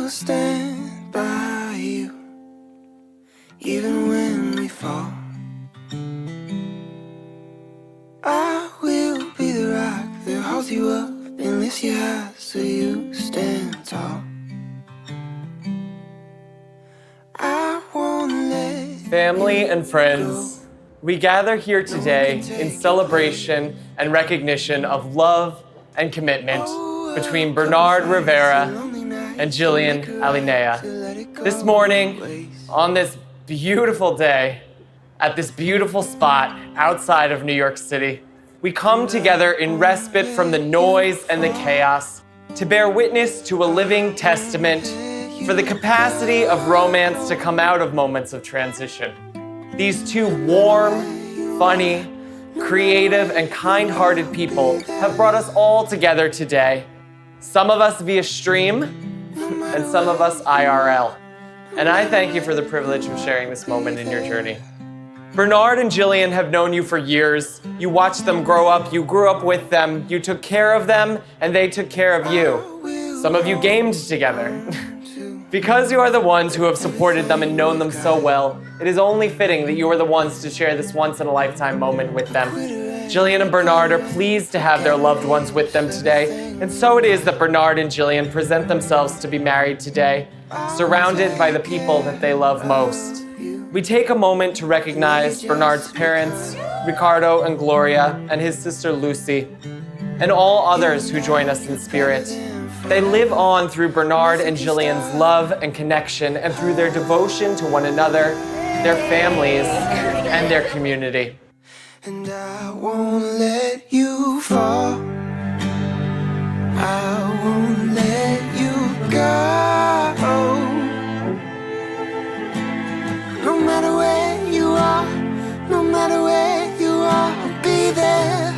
will stand by you, even when we fall. I will be the rock that holds you up and lifts you high so you stand tall. I won't let Family and friends, we gather here today in celebration and recognition of love and commitment between Bernard Rivera and Jillian Alinea. This morning, on this beautiful day, at this beautiful spot outside of New York City, we come together in respite from the noise and the chaos to bear witness to a living testament for the capacity of romance to come out of moments of transition. These two warm, funny, creative, and kind-hearted people have brought us all together today. Some of us via stream, and some of us IRL. And I thank you for the privilege of sharing this moment in your journey. Bernard and Jillian have known you for years. You watched them grow up, you grew up with them, you took care of them, and they took care of you. Some of you gamed together. Because you are the ones who have supported them and known them so well, it is only fitting that you are the ones to share this once-in-a-lifetime moment with them. Jillian and Bernard are pleased to have their loved ones with them today, and so it is that Bernard and Jillian present themselves to be married today, surrounded by the people that they love most. We take a moment to recognize Bernard's parents, Ricardo and Gloria, and his sister Lucy, and all others who join us in spirit. They live on through Bernard and Jillian's love and connection and through their devotion to one another, their families, and their community. And I won't let you fall. I won't let you go. No matter where you are, no matter where you are, I'll be there.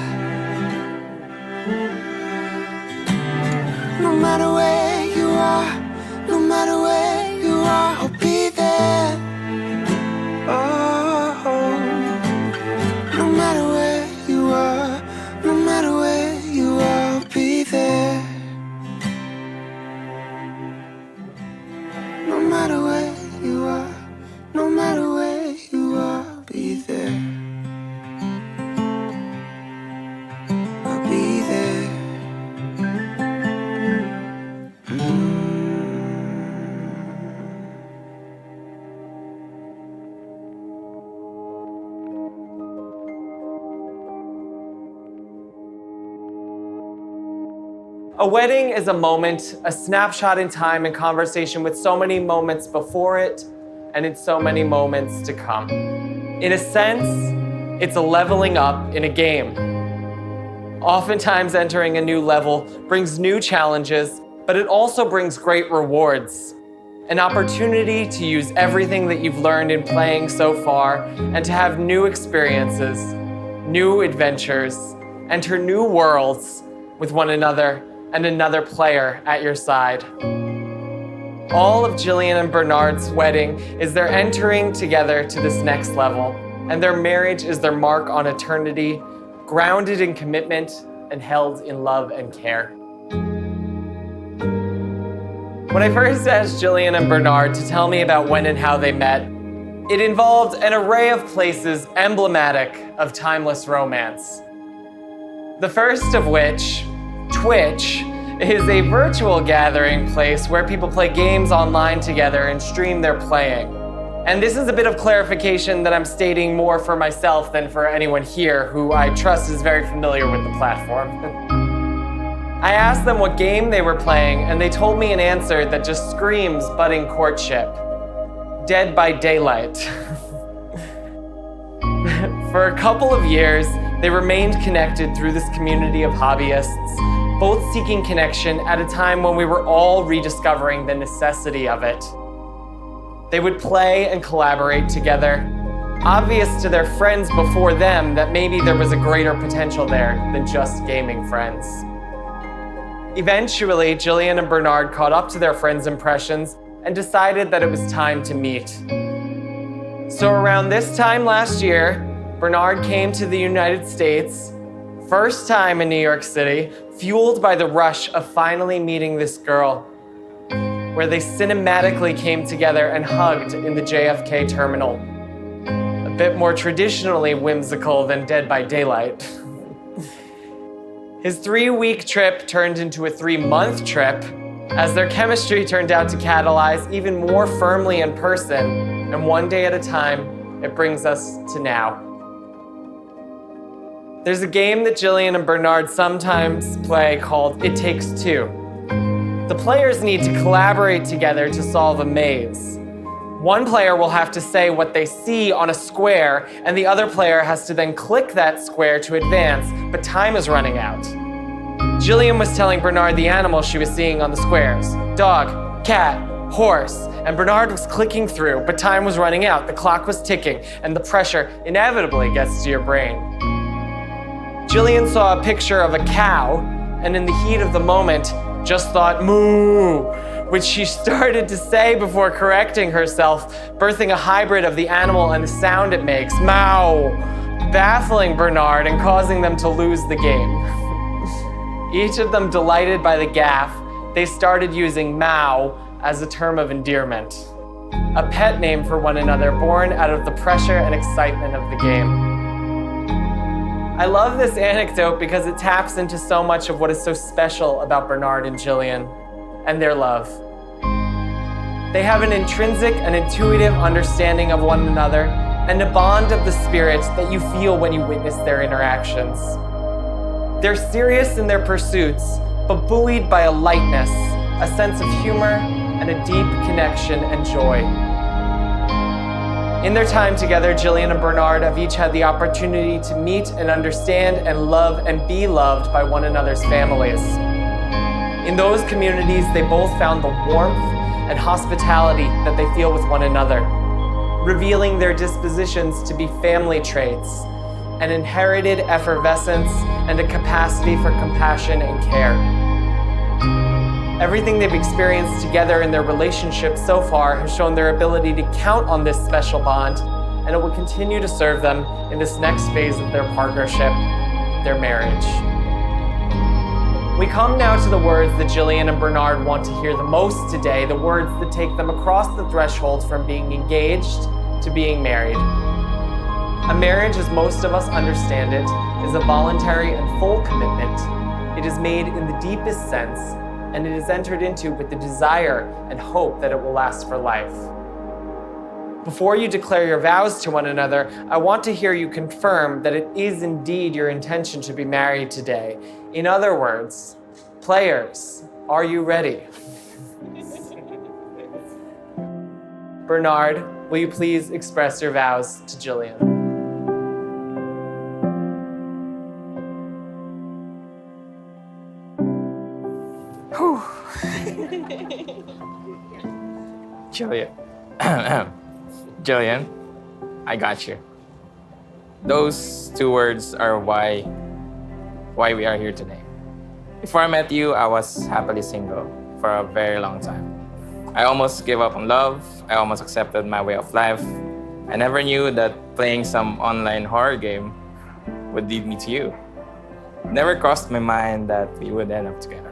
No matter where you are, no matter where you are, I'll be there. Oh, no matter where you are, no matter where you are, I'll be there. No matter where you are, no matter where you are, I'll be there. I'll be there. A wedding is a moment, a snapshot in time and conversation with so many moments before it and in so many moments to come. In a sense, it's a leveling up in a game. Oftentimes entering a new level brings new challenges, but it also brings great rewards. An opportunity to use everything that you've learned in playing so far and to have new experiences, new adventures, enter new worlds with one another and another player at your side. All of Jillian and Bernard's wedding is their entering together to this next level, and their marriage is their mark on eternity, grounded in commitment and held in love and care. When I first asked Jillian and Bernard to tell me about when and how they met, it involved an array of places emblematic of timeless romance. The first of which, Twitch, is a virtual gathering place where people play games online together and stream their playing. And this is a bit of clarification that I'm stating more for myself than for anyone here who I trust is very familiar with the platform. I asked them what game they were playing, and they told me an answer that just screams budding courtship. Dead by Daylight. For a couple of years, they remained connected through this community of hobbyists, both seeking connection at a time when we were all rediscovering the necessity of it. They would play and collaborate together, obvious to their friends before them that maybe there was a greater potential there than just gaming friends. Eventually, Jillian and Bernard caught up to their friends' impressions and decided that it was time to meet. So around this time last year, Bernard came to the United States, first time in New York City, fueled by the rush of finally meeting this girl. where they cinematically came together and hugged in the JFK terminal. A bit more traditionally whimsical than Dead by Daylight. His 3-week trip turned into a 3-month trip, as their chemistry turned out to catalyze even more firmly in person, and one day at a time, it brings us to now. There's a game that Jillian and Bernard sometimes play called It Takes Two. The players need to collaborate together to solve a maze. One player will have to say what they see on a square, and the other player has to then click that square to advance, but time is running out. Jillian was telling Bernard the animals she was seeing on the squares: dog, cat, horse, and Bernard was clicking through, but time was running out, the clock was ticking, and the pressure inevitably gets to your brain. Jillian saw a picture of a cow, and in the heat of the moment, just thought moo, which she started to say before correcting herself, birthing a hybrid of the animal and the sound it makes, mow, baffling Bernard and causing them to lose the game. Each of them delighted by the gaffe, they started using mow as a term of endearment, a pet name for one another born out of the pressure and excitement of the game. I love this anecdote because it taps into so much of what is so special about Bernard and Jillian and their love. They have an intrinsic and intuitive understanding of one another and a bond of the spirit that you feel when you witness their interactions. They're serious in their pursuits, but buoyed by a lightness, a sense of humor, and a deep connection and joy. In their time together, Jillian and Bernard have each had the opportunity to meet and understand and love and be loved by one another's families. In those communities, they both found the warmth and hospitality that they feel with one another, revealing their dispositions to be family traits, an inherited effervescence, and a capacity for compassion and care. Everything they've experienced together in their relationship so far has shown their ability to count on this special bond, and it will continue to serve them in this next phase of their partnership, their marriage. We come now to the words that Jillian and Bernard want to hear the most today, the words that take them across the threshold from being engaged to being married. A marriage, as most of us understand it, is a voluntary and full commitment. It is made in the deepest sense, and it is entered into with the desire and hope that it will last for life. Before you declare your vows to one another, I want to hear you confirm that it is indeed your intention to be married today. In other words, players, are you ready? Bernard, will you please express your vows to Jillian? Jillian, I got you. Those two words are why we are here today. Before I met you, I was happily single for a very long time. I almost gave up on love. I almost accepted my way of life. I never knew that playing some online horror game would lead me to you. It never crossed my mind that we would end up together.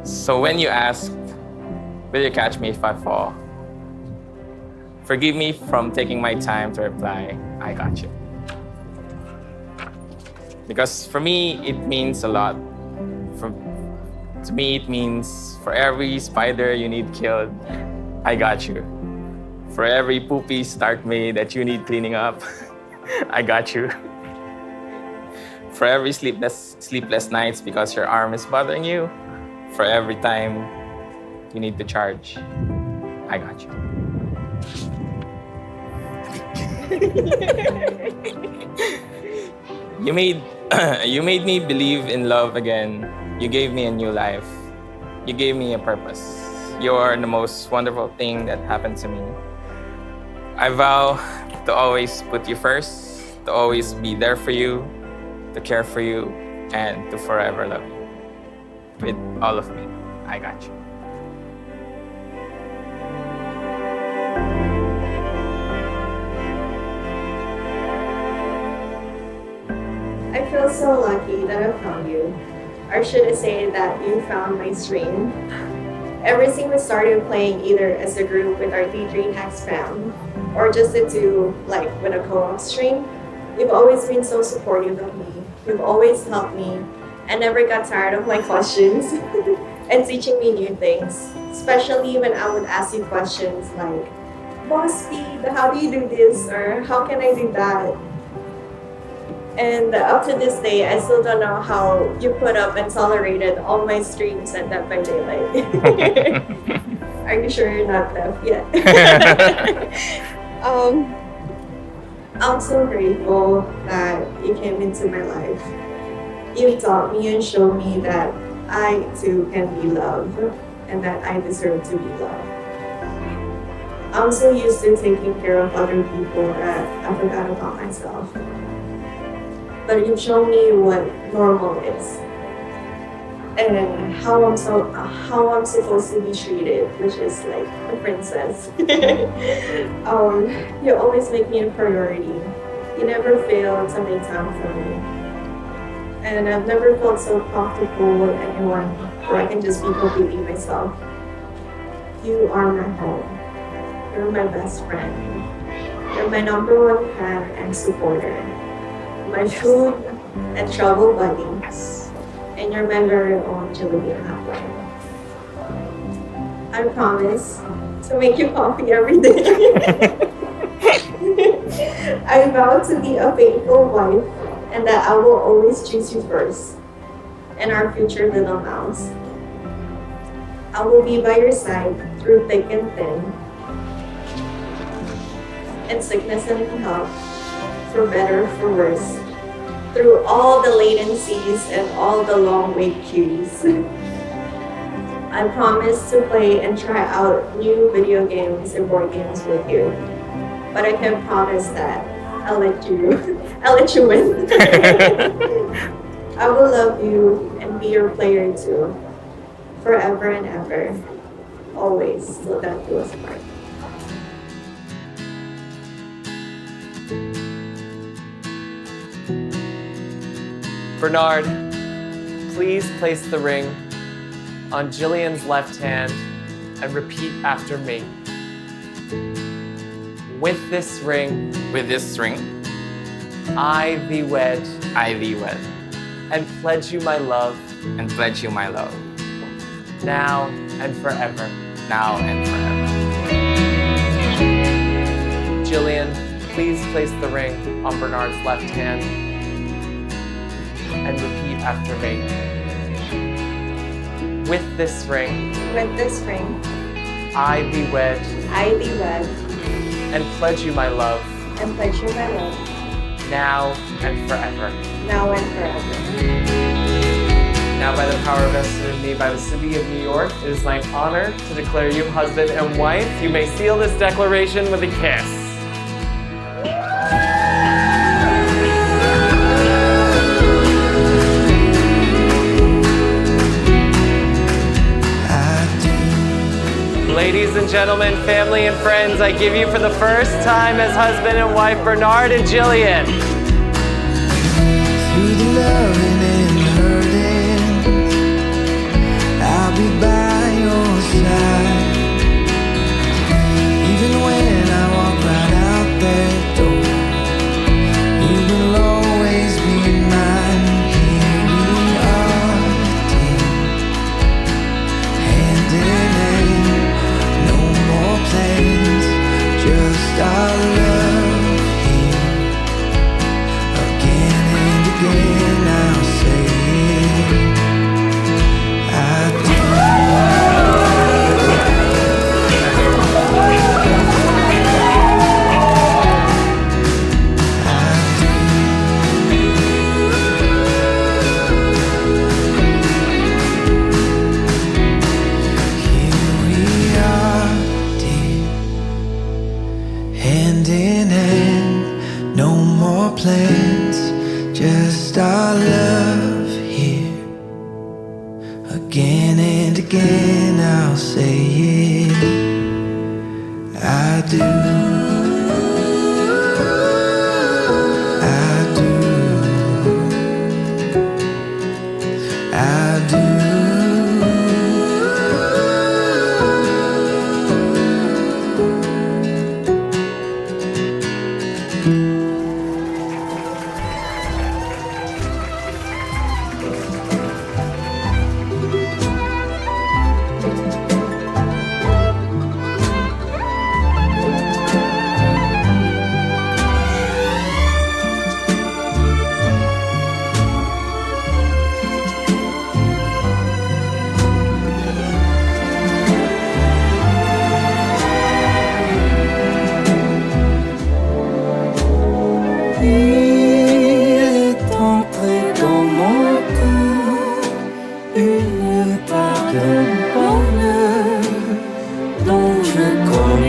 So when you asked, will you catch me if I fall? Forgive me from taking my time to reply, I got you. Because for me, it means a lot. To me, it means for every spider you need killed, I got you. For every poopy start made that you need cleaning up, I got you. For every sleepless nights because your arm is bothering you, for every time you need to charge, I got you. You made me believe in love again. You gave me a new life. You gave me a purpose. You are the most wonderful thing that happened to me. I vow to always put you first, to always be there for you, to care for you, and to forever love you. With all of me, I got you. I feel so lucky that I found you. Or should I say that you found my stream? Ever since we started playing either as a group with our D3 Hacks fam, or just the two, like with a co-op stream, you've always been so supportive of me. You've always helped me and never got tired of my questions and teaching me new things. Especially when I would ask you questions like, Boss Speed, how do you do this? Or how can I do that? And up to this day, I still don't know how you put up and tolerated all my streams at Dead by Daylight. Are you sure you're not deaf yet? I'm so grateful that you came into my life. You taught me and showed me that I too can be loved and that I deserve to be loved. I'm so used to taking care of other people that I forgot about myself. But you've shown me what normal is and how I'm supposed to be treated, which is like a princess. You always make me a priority. You never fail to make time for me. And I've never felt so comfortable with anyone where I can just be completely myself. You are my home. You're my best friend. You're my #1 fan and supporter. My food and travel buddy. And you're my very own Jillian Apple. I promise to make you coffee every day. I vow to be a faithful wife and that I will always choose you first and our future little mouse. I will be by your side through thick and thin, in sickness and in health, for better, for worse, through all the latencies and all the long wait queues. I promise to play and try out new video games and board games with you, but I can promise that I'll let you win. I will love you and be your player too, forever and ever, always, till death do us part. Bernard, please place the ring on Jillian's left hand and repeat after me. With this ring, I thee wed, and pledge you my love, now and forever. Jillian, please place the ring on Bernard's left hand and repeat after me. With this ring, I thee wed, and pledge you my love, now and forever. Now, by the power vested in me by the City of New York, it is my honor to declare you husband and wife. You may seal this declaration with a kiss. Ladies and gentlemen, family and friends, I give you for the first time as husband and wife, Bernard and Jillian. Through the loving and hurting, I'll be by your side. Even when I walk right out that door, you will always be mine. Here we are, dear, hand in hand, no more plans, just our love here. Again and again I'll say it. I do. Here we are, dear, hand in hand, no more plans, just our love here. Again and again I'll say it. I do. I do.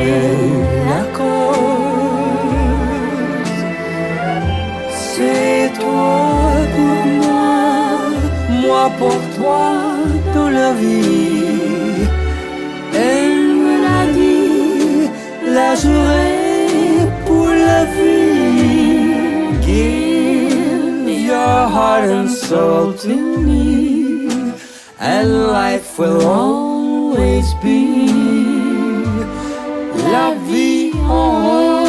la cause. C'est toi pour moi, moi pour toi dans la vie. Elle me l'a dit, la jouerai pour la vie. Give your heart and soul to me, and life will always be la vie en rose.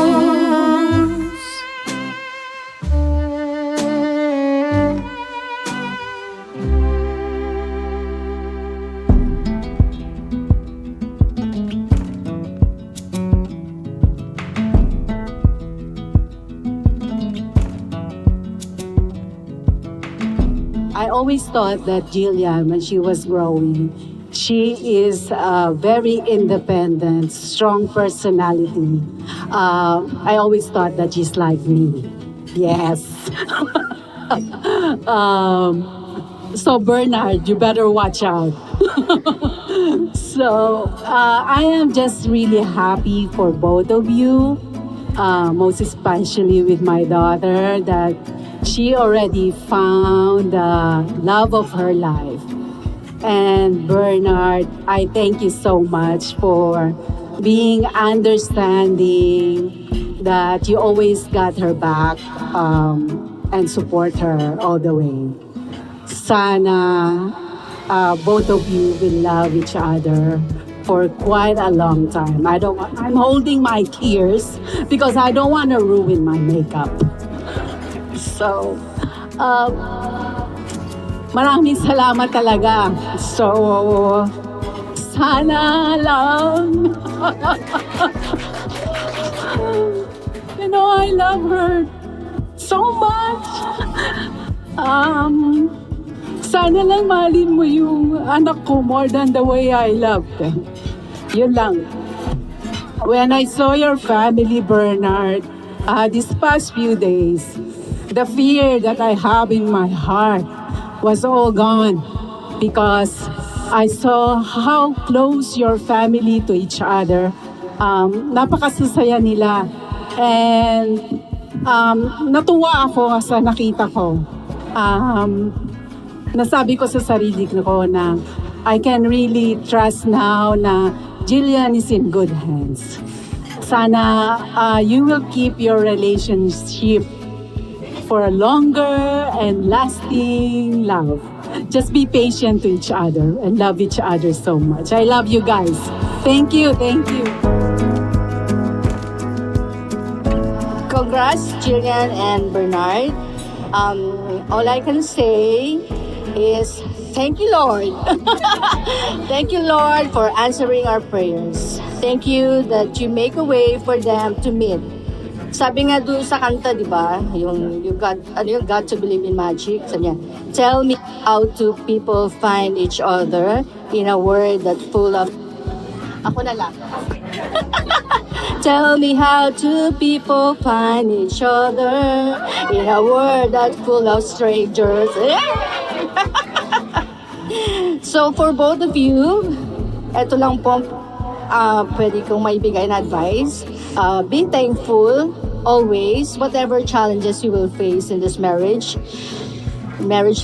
I always thought that Jillian, when she was growing, she is a very independent, strong personality. I always thought that she's like me. Yes. So Bernard, you better watch out. So I am just really happy for both of you, most especially with my daughter, that she already found the love of her life. And Bernard, I thank you so much for being understanding, that you always got her back, and support her all the way. Sana both of you will love each other for quite a long time. I'm holding my tears because I don't want to ruin my makeup. So, maraming salamat talaga. So, sana lang. You know, I love her so much. Sana lang mahalin mo yung anak ko more than the way I love them. Yun lang. When I saw your family, Bernard, these past few days, the fear that I have in my heart was all gone because I saw how close your family to each other. Napakasasaya nila. And natuwa ako sa nakita ko. Nasabi ko sa sarili ko na I can really trust now na Jillian is in good hands. Sana you will keep your relationship for a longer and lasting love. Just be patient to each other and love each other so much. I love you guys. Thank you, thank you. Congrats, Jillian and Bernard. All I can say is thank you, Lord. Thank you, Lord, for answering our prayers. Thank you that you make a way for them to meet. Sabi nga doon sa kanta, di ba? Yung you got to believe in magic. Sabi niya, tell me how do people find each other in a world that full of... Ako na lang. Tell me how do people find each other in a world that's full of strangers. So for both of you, ito lang po pwede kong maibigay na advice. Be thankful always, whatever challenges you will face in this marriage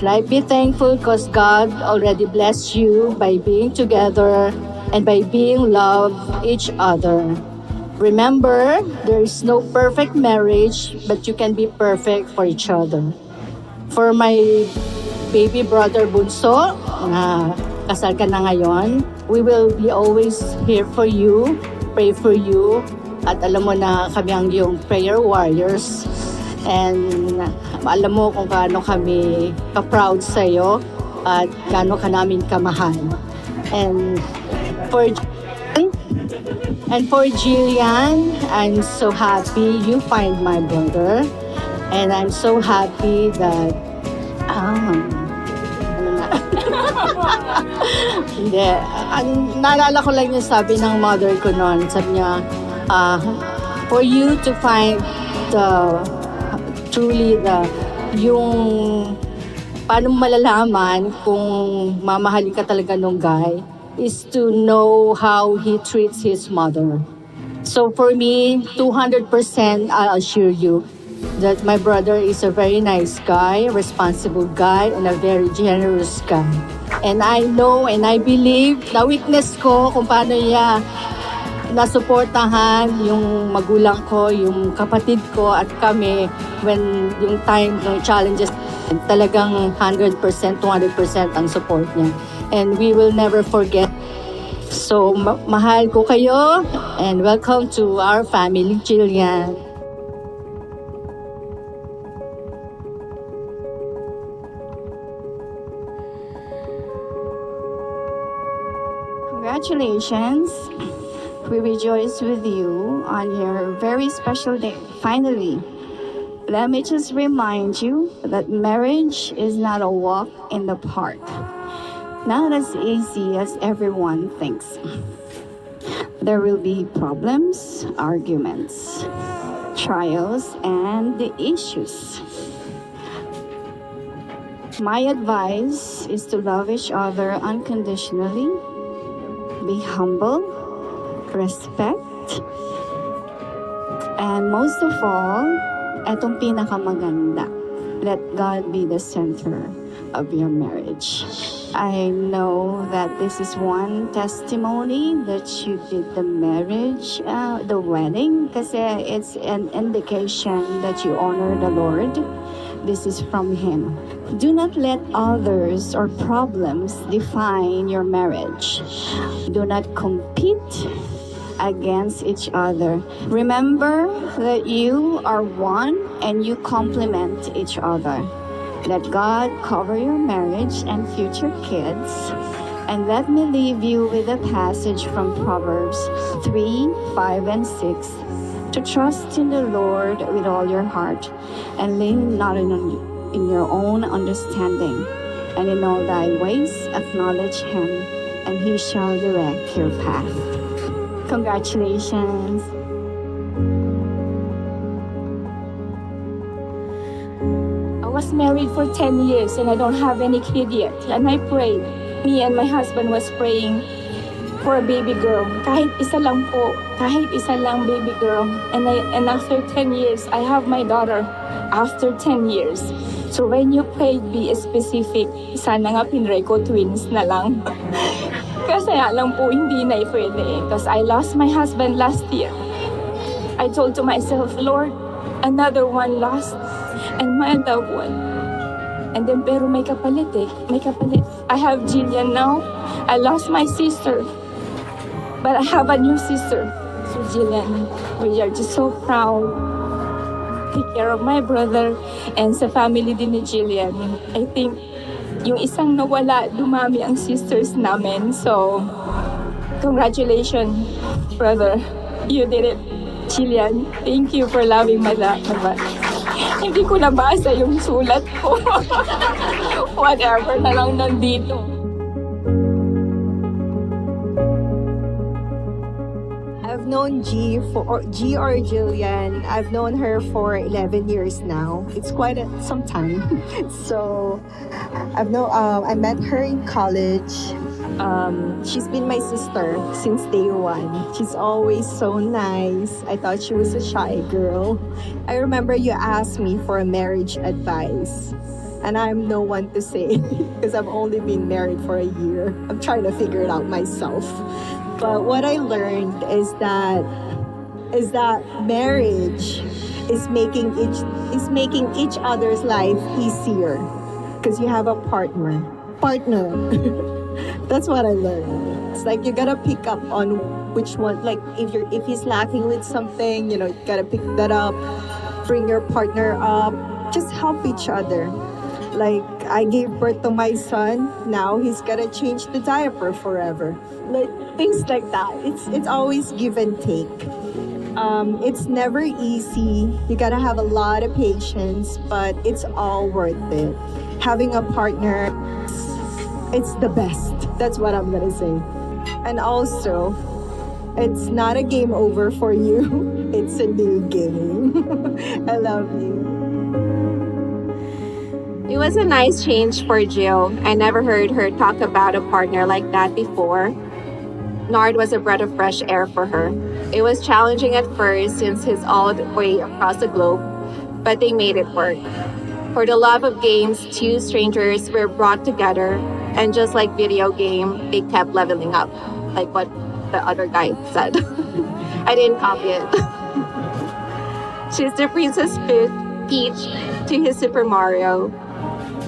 life. Be thankful because God already blessed you by being together and by being love each other. Remember, there is no perfect marriage, but you can be perfect for each other. For my baby brother Bunso, na kasal ka na ngayon, we will be always here for you, pray for you, at alam mo na kami ang iyong prayer warriors. And alam mo kung gaano kami ka-proud sa'yo at gaano ka namin kamahal. And for Jillian, I'm so happy you find my brother. And I'm so happy that hindi. Naalala ko lang yung sabi ng mother ko noon. Sabi niya, for you to find yung paano malalaman kung mamahalin ka talaga nung guy is to know how he treats his mother. So for me, 200%, I assure you that my brother is a very nice guy, a responsible guy, and a very generous guy. And I know and I believe na witness ko kung paano niya nasuportahan yung magulang ko, yung kapatid ko at kami when yung time ng challenges. Talagang 100%, 200% ang support niya. And we will never forget. So, mahal ko kayo and welcome to our family, Jillian. Congratulations. We rejoice with you on your very special day. Finally, let me just remind you that marriage is not a walk in the park. Not as easy as everyone thinks. There will be problems, arguments, trials, and issues. My advice is to love each other unconditionally, be humble, respect, and most of all, etong pinakamaganda, let God be the center of your marriage. I know that this is one testimony that you did the marriage, the wedding, kasi it's an indication that you honor the Lord. This is from Him. Do not let others or problems define your marriage. Do not compete against each other. Remember that you are one and you complement each other. Let God cover your marriage and future kids. And let me leave you with a passage from Proverbs 3, 5, and 6. To trust in the Lord with all your heart and lean not in your own understanding. And in all thy ways acknowledge Him, and He shall direct your path. Congratulations. I was married for 10 years and I don't have any kid yet. And I prayed. Me and my husband was praying for a baby girl. Kahit isa lang po. Kahit isa lang baby girl. And after 10 years, I have my daughter. After 10 years. So when you pray, be specific. Sana nga pinray ko twins na lang. Kasi lang po hindi na pwede. Because I lost my husband last year. I told to myself, Lord, another one lost. And my loved one. And then, pero may kapalit eh. May kapalit. I have Jillian now. I lost my sister. But I have a new sister. So Jillian, we are just so proud. Take care of my brother and sa family din ni Jillian. I think yung isang nawala, dumami ang sisters namin. So, congratulations, brother. You did it. Jillian, thank you for loving my dad. Hindi ko nabasa yung sulat ko. Whatever na lang nandito. I've known G or Jillian. I've known her for 11 years now. It's quite some time. So I met her in college. She's been my sister since day one. She's always so nice. I thought she was a shy girl. I remember you asked me for a marriage advice. And I'm no one to say because I've only been married for a year. I'm trying to figure it out myself. But what I learned is that marriage is making each other's life easier because you have a partner. That's what I learned. It's like you gotta pick up on which one. Like if he's lacking with something, you gotta pick that up. Bring your partner up. Just help each other. Like I gave birth to my son. Now he's gotta change the diaper forever. Like things like that. It's always give and take. It's never easy. You gotta have a lot of patience, but it's all worth it. Having a partner, it's the best. That's what I'm gonna say. And also, it's not a game over for you. It's a new game. I love you. It was a nice change for Jill. I never heard her talk about a partner like that before. Nard was a breath of fresh air for her. It was challenging at first since he's all the way across the globe, but they made it work. For the love of games, two strangers were brought together, and just like video game, they kept leveling up, like what the other guy said. I didn't copy it. She's the Princess Peach to his Super Mario,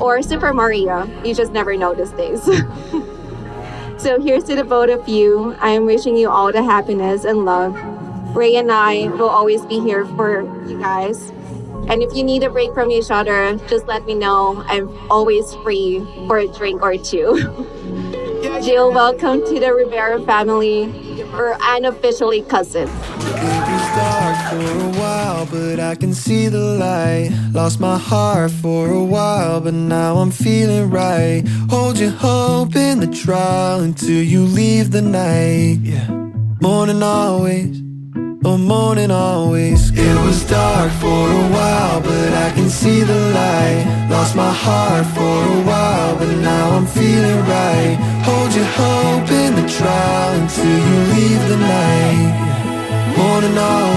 or Super Maria. You just never know these days. So here's to the both of you. I am wishing you all the happiness and love. Ray and I will always be here for you guys. And if you need a break from each other, just let me know. I'm always free for a drink or two. Jill, welcome to the Rivera family. We're unofficially cousins. It was dark for a while, but I can see the light. Lost my heart for a while, but now I'm feeling right. Hold your hope in the trial until you leave the night. Yeah, morning always, oh morning always. It was dark for a while, but I can see the light. Lost my heart for a while, but now I'm feeling right. Hold your hope in the trial until you leave the night. Morning always.